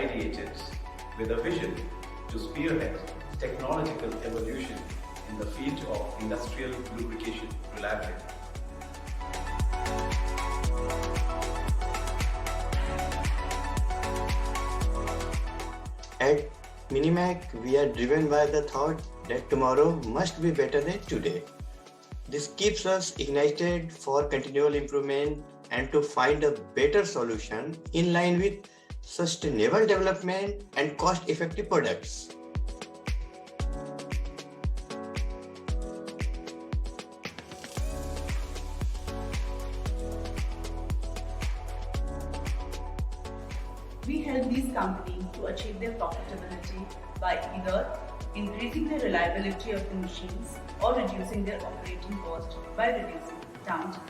ideated with a vision to spearhead technological evolution in the field of industrial lubrication reliability. At Minimac, we are driven by the thought that tomorrow must be better than today. This keeps us ignited for continual improvement and to find a better solution in line with sustainable development and cost-effective products. We help these companies to achieve their profitability by either increasing the reliability of the machines or reducing their operating cost by reducing downtime.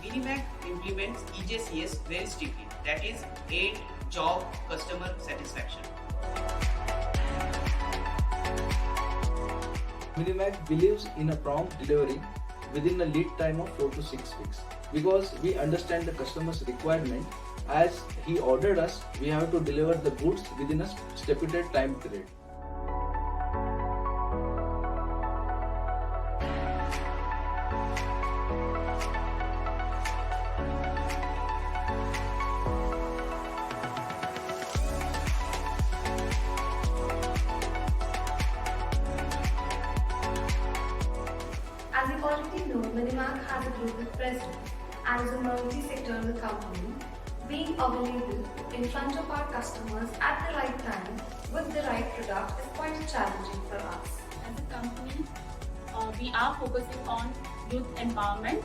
Minimac implements EJCS very strictly, that is, End Job Customer Satisfaction. Minimac believes in a prompt delivery within a lead time of 4 to 6 weeks because we understand the customer's requirement. As he ordered us, we have to deliver the goods within a stipulated time period. As you already know, Minimac has a global presence and is a multi-sectoral company, being available in front of our customers at the right time with the right product is quite challenging for us. As a company, we are focusing on youth empowerment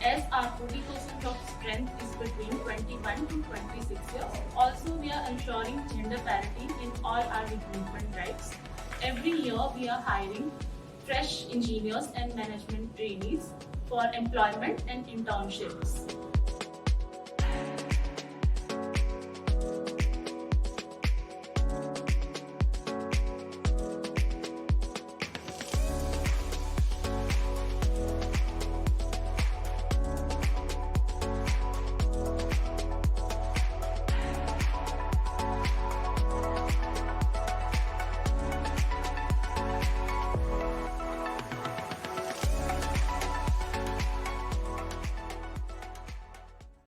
as our 40% of strength is between 21 to 26 years. Also, we are ensuring gender parity in all our recruitment drives. Every year, we are hiring fresh engineers and management trainees for employment and internships.